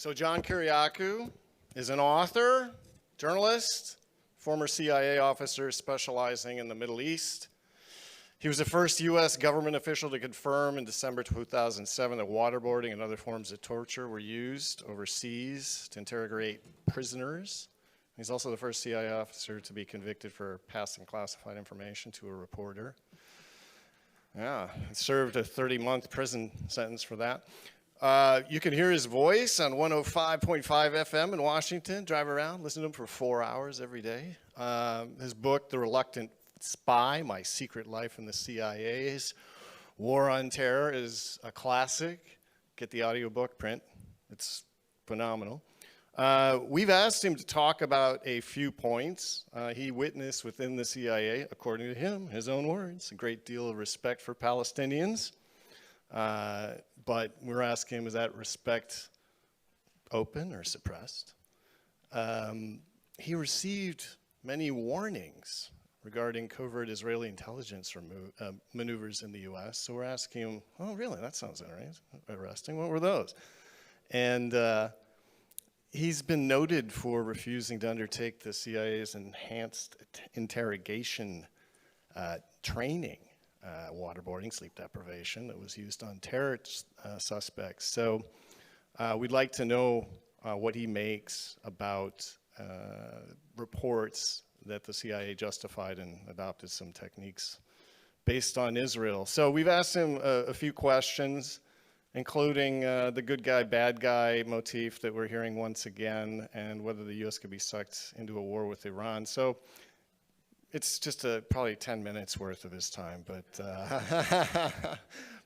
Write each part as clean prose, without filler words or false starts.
So John Kiriakou is an author, journalist, former CIA officer specializing in the Middle East. He was the first U.S. government official to confirm in December 2007 that waterboarding and other forms of torture were used overseas to interrogate prisoners. He's also the first CIA officer to be convicted for passing classified information to a reporter. Yeah, he served a 30-month prison sentence for that. You can hear his voice on 105.5 FM in Washington. Drive around, listen to him for 4 hours every day. His book, The Reluctant Spy, My Secret Life in the CIA's War on Terror, is a classic. Get the audiobook, print. It's phenomenal. We've asked him to talk about a few points he witnessed within the CIA, according to him, his own words, a great deal of respect for Palestinians. But we're asking him, is that respect open or suppressed? He received many warnings regarding covert Israeli intelligence maneuvers in the U.S. So we're asking him, oh, really? That sounds interesting. What were those? And he's been noted for refusing to undertake the CIA's enhanced interrogation training, waterboarding, sleep deprivation, that was used on terror suspects. So we'd like to know what he makes about reports that the CIA justified and adopted some techniques based on Israel. So we've asked him a few questions, including the good guy, bad guy motif that we're hearing once again, and whether the U.S. could be sucked into a war with Iran. So it's just probably 10 minutes worth of his time, but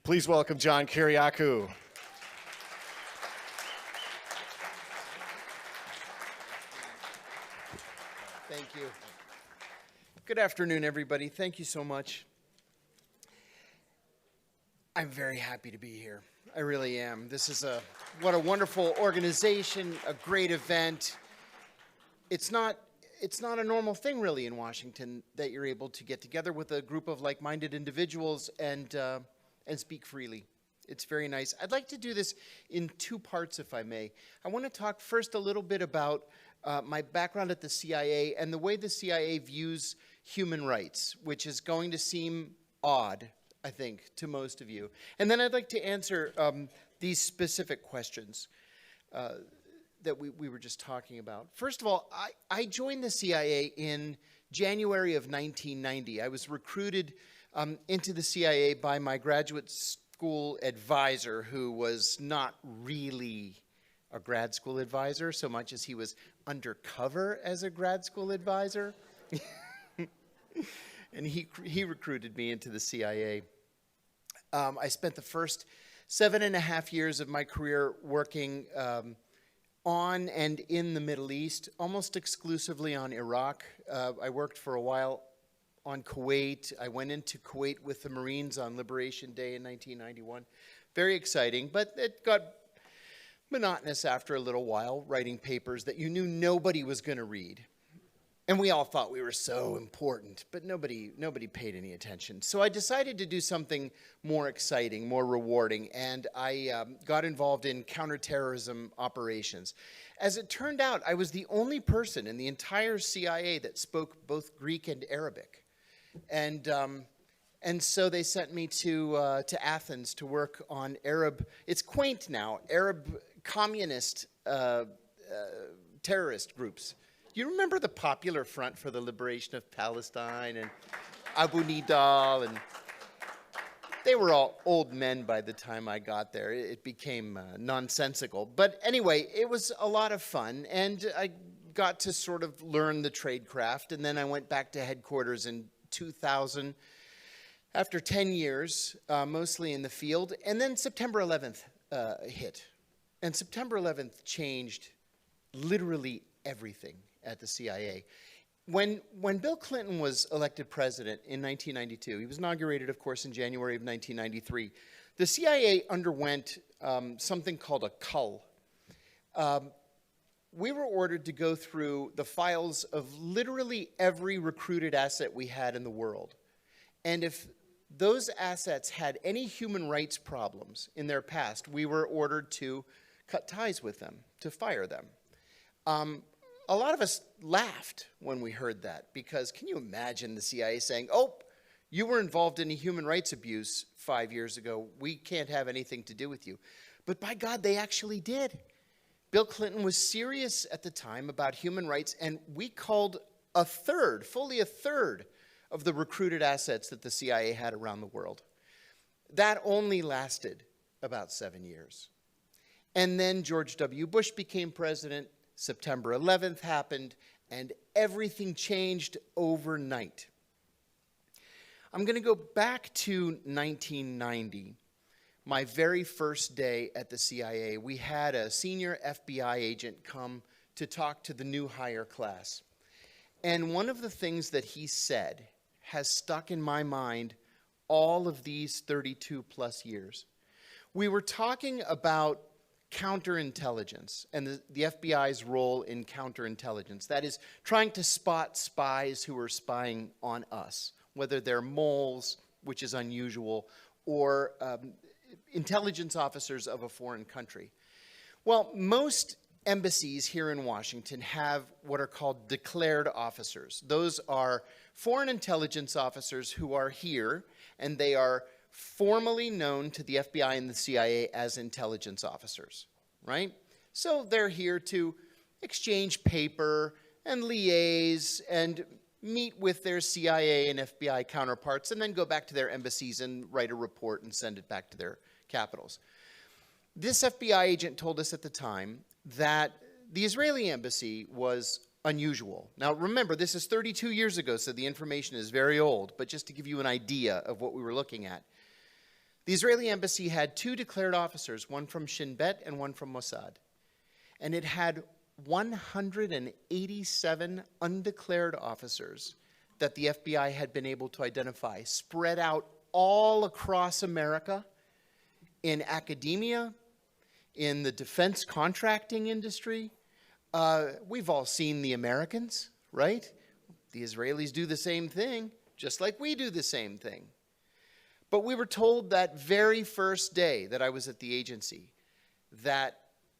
please welcome John Kiriakou. Thank you. Good afternoon, everybody. Thank you so much. I'm very happy to be here. I really am. This is what a wonderful organization, a great event. It's not a normal thing, really, in Washington that you're able to get together with a group of like-minded individuals and speak freely. It's very nice. I'd like to do this in two parts, if I may. I want to talk first a little bit about my background at the CIA and the way the CIA views human rights, which is going to seem odd, I think, to most of you. And then I'd like to answer these specific questions that we were just talking about. First of all, I joined the CIA in January of 1990. I was recruited into the CIA by my graduate school advisor, who was not really a grad school advisor so much as he was undercover as a grad school advisor. And he recruited me into the CIA. I spent the first 7.5 years of my career working on and in the Middle East, almost exclusively on Iraq. I worked for a while on Kuwait. I went into Kuwait with the Marines on Liberation Day in 1991. Very exciting, but it got monotonous after a little while, writing papers that you knew nobody was going to read. And we all thought we were so important, but nobody paid any attention. So I decided to do something more exciting, more rewarding, and I got involved in counterterrorism operations. As it turned out, I was the only person in the entire CIA that spoke both Greek and Arabic. And so they sent me to Athens to work on Arab, it's quaint now, Arab communist terrorist groups. You remember the Popular Front for the Liberation of Palestine and Abu Nidal? And they were all old men by the time I got there. It became nonsensical. But anyway, it was a lot of fun, and I got to sort of learn the tradecraft. And then I went back to headquarters in 2000 after 10 years, mostly in the field. And then September 11th hit. And September 11th changed literally everything at the CIA. When Bill Clinton was elected president in 1992, he was inaugurated, of course, in January of 1993, the CIA underwent something called a cull. We were ordered to go through the files of literally every recruited asset we had in the world. And if those assets had any human rights problems in their past, we were ordered to cut ties with them, to fire them. A lot of us laughed when we heard that, because can you imagine the CIA saying, oh, you were involved in a human rights abuse 5 years ago. We can't have anything to do with you. But by God, they actually did. Bill Clinton was serious at the time about human rights, and we culled fully a third of the recruited assets that the CIA had around the world. That only lasted about 7 years. And then George W. Bush became president, September 11th happened, and everything changed overnight. I'm going to go back to 1990, my very first day at the CIA. We had a senior FBI agent come to talk to the new hire class. And one of the things that he said has stuck in my mind all of these 32 plus years. We were talking about counterintelligence and the FBI's role in counterintelligence. That is, trying to spot spies who are spying on us, whether they're moles, which is unusual, or intelligence officers of a foreign country. Well, most embassies here in Washington have what are called declared officers. Those are foreign intelligence officers who are here, and they are formally known to the FBI and the CIA as intelligence officers, right? So they're here to exchange paper and liaise and meet with their CIA and FBI counterparts, and then go back to their embassies and write a report and send it back to their capitals. This FBI agent told us at the time that the Israeli embassy was unusual. Now remember, this is 32 years ago, so the information is very old, but just to give you an idea of what we were looking at. The Israeli embassy had 2 declared officers, one from Shin Bet and one from Mossad. And it had 187 undeclared officers that the FBI had been able to identify, spread out all across America, in academia, in the defense contracting industry. We've all seen the Americans, right? The Israelis do the same thing, just like we do the same thing. But we were told that very first day that I was at the agency that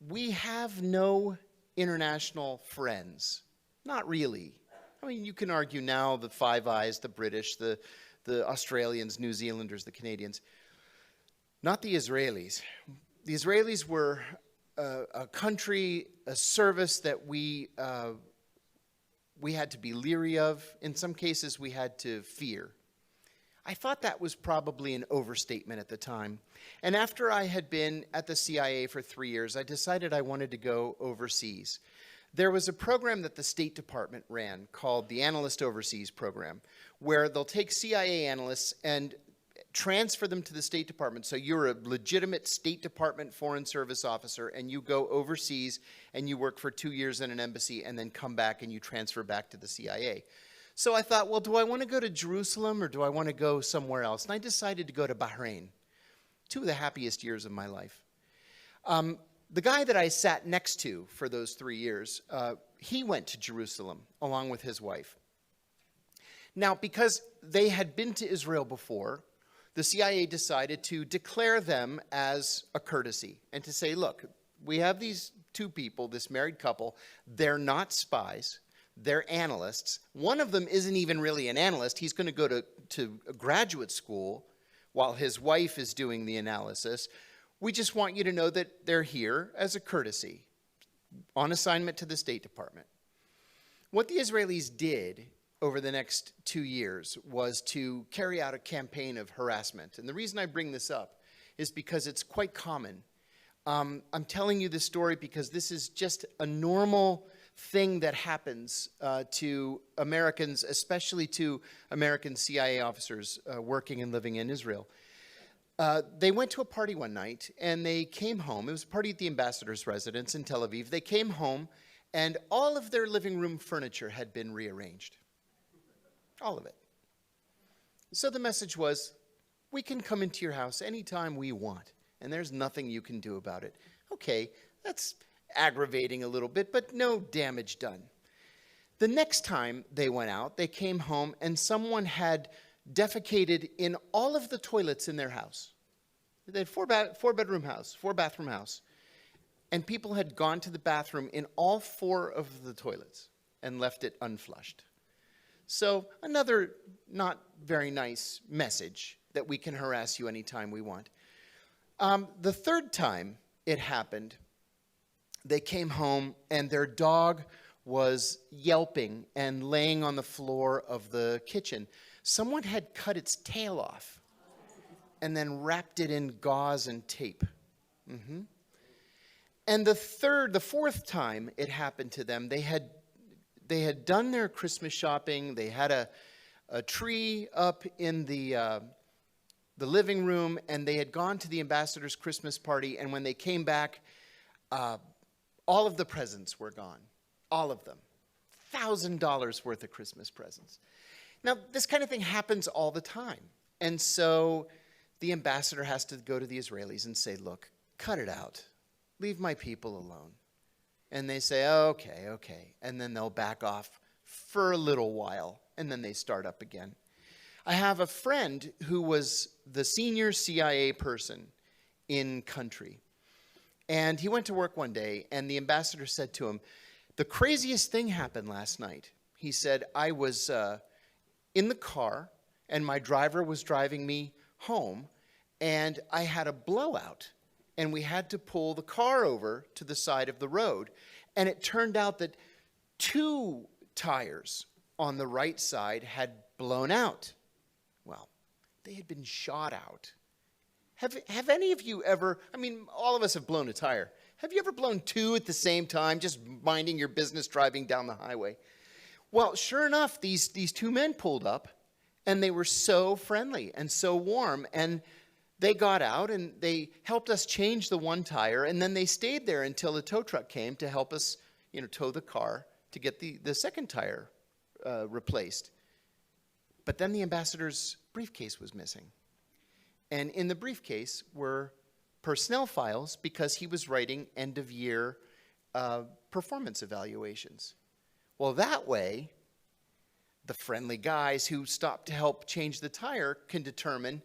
we have no international friends. Not really. I mean, you can argue now the Five Eyes, the British, the Australians, New Zealanders, the Canadians. Not the Israelis. The Israelis were a country, a service that we had to be leery of. In some cases, we had to fear. I thought that was probably an overstatement at the time. And after I had been at the CIA for 3 years, I decided I wanted to go overseas. There was a program that the State Department ran called the Analyst Overseas Program, where they'll take CIA analysts and transfer them to the State Department. So you're a legitimate State Department Foreign Service officer, and you go overseas and you work for 2 years in an embassy and then come back and you transfer back to the CIA. So I thought, well, do I want to go to Jerusalem or do I want to go somewhere else? And I decided to go to Bahrain. 2 of the happiest years of my life. The guy that I sat next to for those 3 years, he went to Jerusalem along with his wife. Now, because they had been to Israel before, the CIA decided to declare them as a courtesy and to say, look, we have these 2 people, this married couple, they're not spies. They're analysts. One of them isn't even really an analyst. He's going to go to a graduate school while his wife is doing the analysis. We just want you to know that they're here as a courtesy on assignment to the State Department. What the Israelis did over the next 2 years was to carry out a campaign of harassment. And the reason I bring this up is because it's quite common. I'm telling you this story because this is just a normal thing that happens to Americans, especially to American CIA officers working and living in Israel. They went to a party one night, and they came home. It was a party at the ambassador's residence in Tel Aviv. They came home, and all of their living room furniture had been rearranged. All of it. So the message was, we can come into your house anytime we want, and there's nothing you can do about it. Okay, that's aggravating a little bit, but no damage done. The next time they went out, they came home and someone had defecated in all of the toilets in their house. They had four bathroom house. and people had gone to the bathroom in all 4 of the toilets and left it unflushed. So another not very nice message that we can harass you anytime we want. The third time it happened, they came home and their dog was yelping and laying on the floor of the kitchen. Someone had cut its tail off and then wrapped it in gauze and tape. And the fourth time it happened to them, they had done their Christmas shopping. They had a tree up in the living room, and they had gone to the ambassador's Christmas party. And when they came back, all of the presents were gone. All of them. $1,000 worth of Christmas presents. Now, this kind of thing happens all the time. And so the ambassador has to go to the Israelis and say, look, cut it out. Leave my people alone. And they say, okay. And then they'll back off for a little while, and then they start up again. I have a friend who was the senior CIA person in country. And he went to work one day, and the ambassador said to him, the craziest thing happened last night. He said, I was in the car, and my driver was driving me home, and I had a blowout. And we had to pull the car over to the side of the road. And it turned out that 2 tires on the right side had blown out. Well, they had been shot out. Have any of you ever, I mean, all of us have blown a tire. Have you ever blown 2 at the same time, just minding your business driving down the highway? Well, sure enough, these 2 men pulled up, and they were so friendly and so warm, and they got out and they helped us change the 1 tire, and then they stayed there until the tow truck came to help us, tow the car to get the 2nd tire replaced. But then the ambassador's briefcase was missing. And in the briefcase were personnel files because he was writing end-of-year performance evaluations. Well, that way, the friendly guys who stopped to help change the tire can determine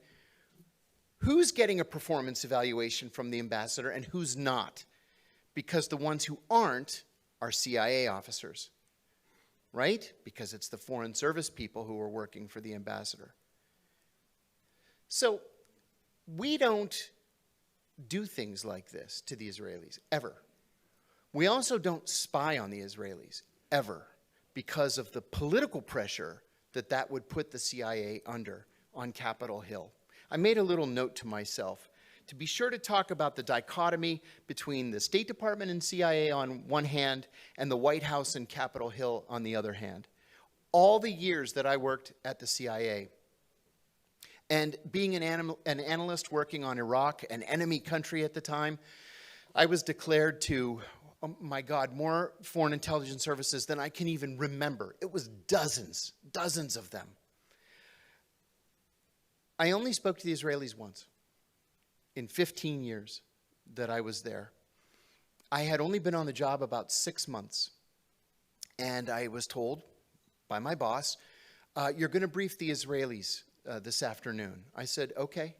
who's getting a performance evaluation from the ambassador and who's not, because the ones who aren't are CIA officers, right? Because it's the Foreign Service people who are working for the ambassador. So we don't do things like this to the Israelis, ever. We also don't spy on the Israelis, ever, because of the political pressure that would put the CIA under on Capitol Hill. I made a little note to myself to be sure to talk about the dichotomy between the State Department and CIA on one hand and the White House and Capitol Hill on the other hand. All the years that I worked at the CIA, and being an analyst working on Iraq, an enemy country at the time, I was declared to, oh my God, more foreign intelligence services than I can even remember. It was dozens of them. I only spoke to the Israelis once in 15 years that I was there. I had only been on the job about 6 months, and I was told by my boss, you're going to brief the Israelis this afternoon. I said, okay.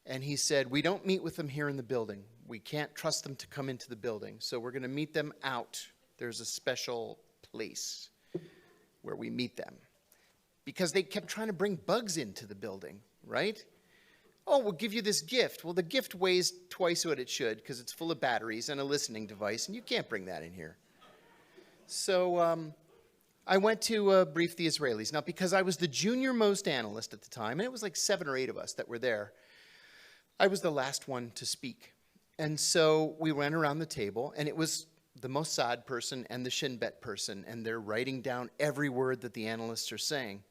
And he said, we don't meet with them here in the building. We can't trust them to come into the building, so we're going to meet them out. There's a special place where we meet them. Because they kept trying to bring bugs into the building, right? Oh, we'll give you this gift. Well, the gift weighs twice what it should because it's full of batteries and a listening device, and you can't bring that in here. So I went to brief the Israelis. Now, because I was the junior-most analyst at the time, and it was like 7 or 8 of us that were there, I was the last one to speak. And so we went around the table, and it was the Mossad person and the Shin Bet person, and they're writing down every word that the analysts are saying.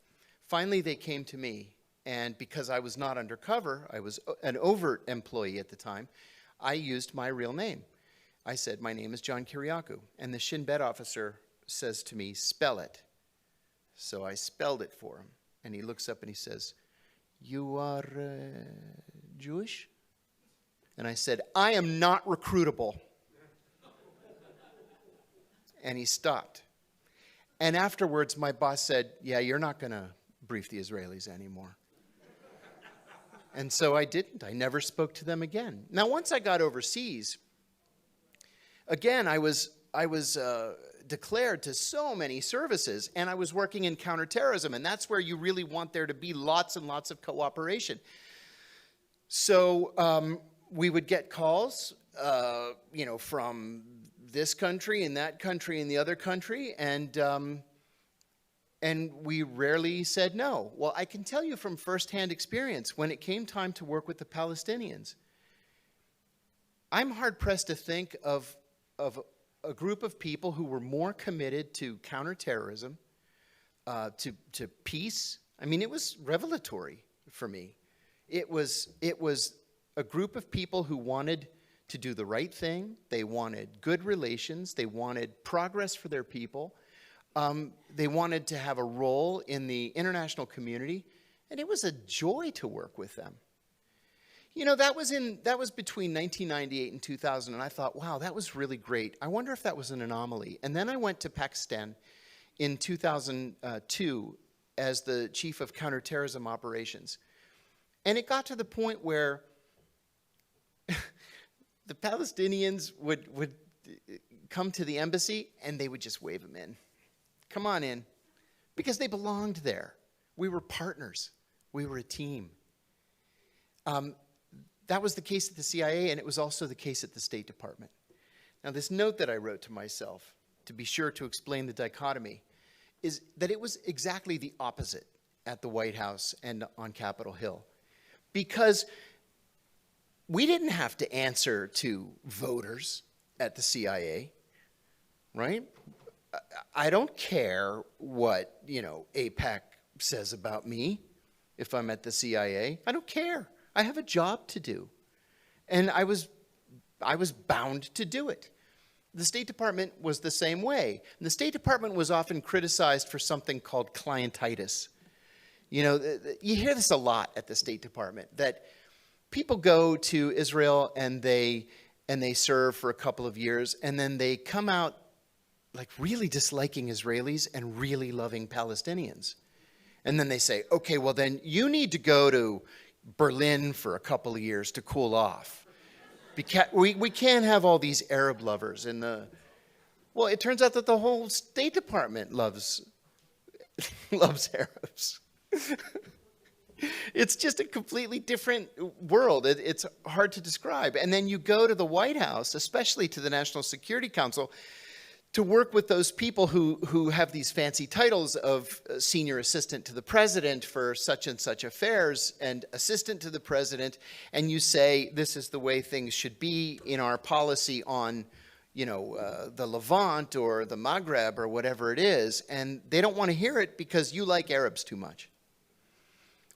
Finally, they came to me, and because I was not undercover, I was an overt employee at the time, I used my real name. I said, my name is John Kiriakou, and the Shin Bet officer says to me, spell it. So I spelled it for him, and he looks up and he says, you are Jewish? And I said, I am not recruitable. And he stopped. And afterwards, my boss said, yeah, you're not going to brief the Israelis anymore. And so I didn't. I never spoke to them again. Now, once I got overseas, Again, I was declared to so many services, and I was working in counterterrorism, and that's where you really want there to be lots and lots of cooperation. So we would get calls, from this country and that country and the other country, and we rarely said no. Well, I can tell you from firsthand experience, when it came time to work with the Palestinians, I'm hard-pressed to think of a group of people who were more committed to counterterrorism, to peace. I mean, it was revelatory for me. It was a group of people who wanted to do the right thing. They wanted good relations. They wanted progress for their people. They wanted to have a role in the international community, and it was a joy to work with them. You know, that was between 1998 and 2000, and I thought, wow, that was really great. I wonder if that was an anomaly. And then I went to Pakistan in 2002 as the chief of counterterrorism operations. And it got to the point where the Palestinians would come to the embassy, and they would just wave them in. Come on in. Because they belonged there. We were partners. We were a team. That was the case at the CIA, and it was also the case at the State Department. Now, this note that I wrote to myself, to be sure to explain the dichotomy, is that it was exactly the opposite at the White House and on Capitol Hill. Because we didn't have to answer to voters at the CIA, right? I don't care what, AIPAC says about me if I'm at the CIA. I don't care. I have a job to do. And I was bound to do it. The State Department was the same way. And the State Department was often criticized for something called clientitis. You hear this a lot at the State Department, that people go to Israel and they serve for a couple of years, and then they come out like really disliking Israelis and really loving Palestinians. And then they say, okay, well then you need to go to Berlin for a couple of years to cool off. We can't have all these Arab lovers in the... Well, it turns out that the whole State Department loves Arabs. It's just a completely different world. It's hard to describe. And then you go to the White House, especially to the National Security Council, to work with those people who have these fancy titles of senior assistant to the president for such and such affairs and assistant to the president, and you say, this is the way things should be in our policy on, the Levant or the Maghreb or whatever it is, and they don't want to hear it because you like Arabs too much.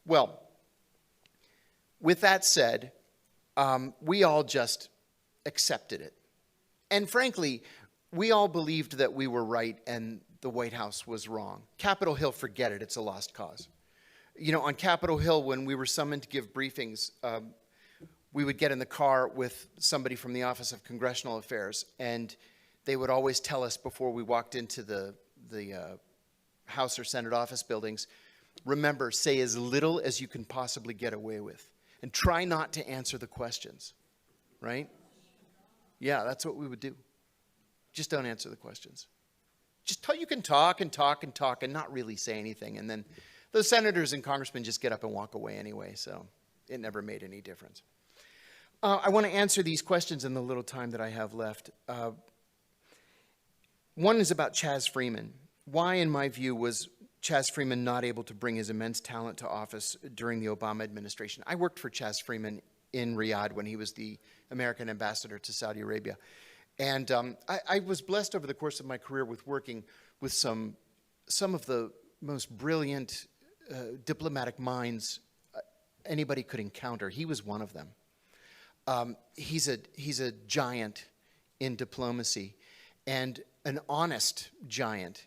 Well, with that said, we all just accepted it. And frankly, we all believed that we were right and the White House was wrong. Capitol Hill, forget it. It's a lost cause. On Capitol Hill, when we were summoned to give briefings, we would get in the car with somebody from the Office of Congressional Affairs, and they would always tell us before we walked into the House or Senate office buildings, remember, say as little as you can possibly get away with, and try not to answer the questions, right? Yeah, that's what we would do. Just don't answer the questions. You can talk and talk and talk and not really say anything. And then those senators and congressmen just get up and walk away anyway, so it never made any difference. I want to answer these questions in the little time that I have left. One is about Chaz Freeman. Why, in my view, was Chaz Freeman not able to bring his immense talent to office during the Obama administration? I worked for Chaz Freeman in Riyadh when he was the American ambassador to Saudi Arabia. And I was blessed over the course of my career with working with some of the most brilliant diplomatic minds anybody could encounter. He was one of them. He's a giant in diplomacy, and an honest giant.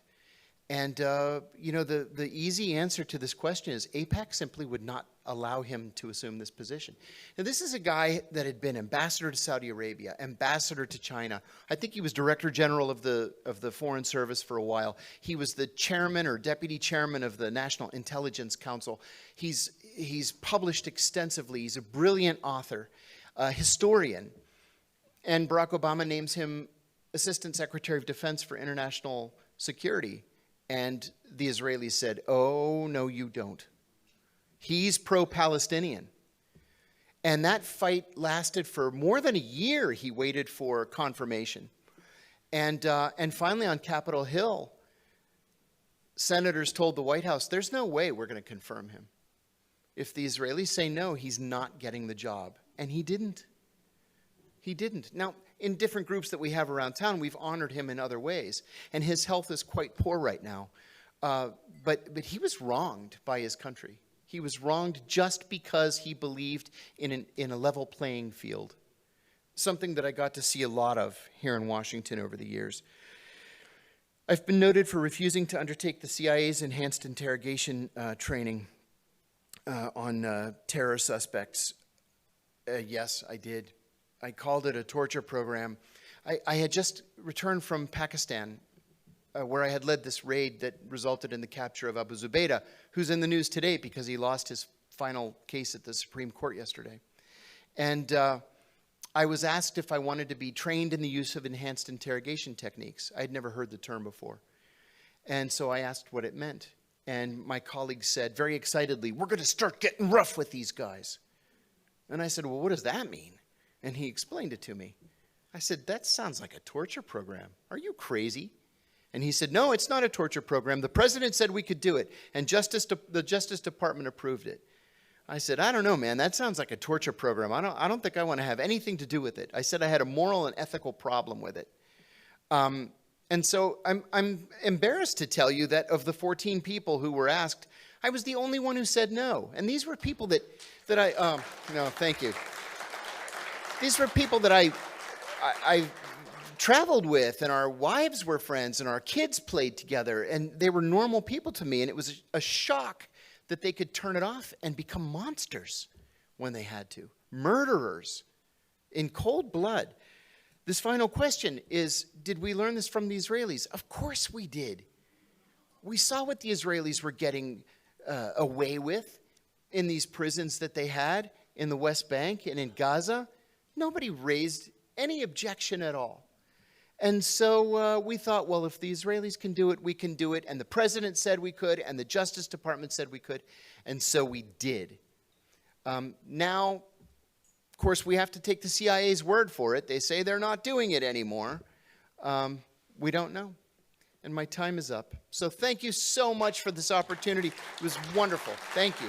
And the easy answer to this question is AIPAC simply would not allow him to assume this position. Now, this is a guy that had been ambassador to Saudi Arabia, ambassador to China. I think he was director general of the Foreign Service for a while. He was the chairman or deputy chairman of the National Intelligence Council. He's published extensively. He's a brilliant author, a historian. And Barack Obama names him Assistant Secretary of Defense for International Security. And the Israelis said, oh, no, you don't. He's pro-Palestinian. And that fight lasted for more than a year. He waited for confirmation. And finally on Capitol Hill, senators told the White House, there's no way we're going to confirm him. If the Israelis say no, he's not getting the job. And he didn't. He didn't. Now, in different groups that we have around town, we've honored him in other ways. And his health is quite poor right now. But he was wronged by his country. He was wronged just because he believed in a level playing field. Something that I got to see a lot of here in Washington over the years. I've been noted for refusing to undertake the CIA's enhanced interrogation training on terror suspects. Yes, I did. I called it a torture program. I had just returned from Pakistan, where I had led this raid that resulted in the capture of Abu Zubaydah, who's in the news today because he lost his final case at the Supreme Court yesterday. And I was asked if I wanted to be trained in the use of enhanced interrogation techniques. I had never heard the term before. And so I asked what it meant. And my colleague said very excitedly, we're going to start getting rough with these guys. And I said, well, what does that mean? And he explained it to me. I said, that sounds like a torture program. Are you crazy? And he said, no, it's not a torture program. The president said we could do it, and the Justice Department approved it. I said, I don't know, man. That sounds like a torture program. I don't think I want to have anything to do with it. I said I had a moral and ethical problem with it. And so I'm embarrassed to tell you that of the 14 people who were asked, I was the only one who said no. And these were people that no, thank you. These were people that I traveled with, and our wives were friends, and our kids played together, and they were normal people to me, and it was a shock that they could turn it off and become monsters when they had to. Murderers in cold blood. This final question is, did we learn this from the Israelis? Of course we did. We saw what the Israelis were getting away with in these prisons that they had in the West Bank and in Gaza. Nobody raised any objection at all. And so we thought, well, if the Israelis can do it, we can do it. And the president said we could, and the Justice Department said we could. And so we did. Now, of course, we have to take the CIA's word for it. They say they're not doing it anymore. We don't know. And my time is up. So thank you so much for this opportunity. It was wonderful. Thank you.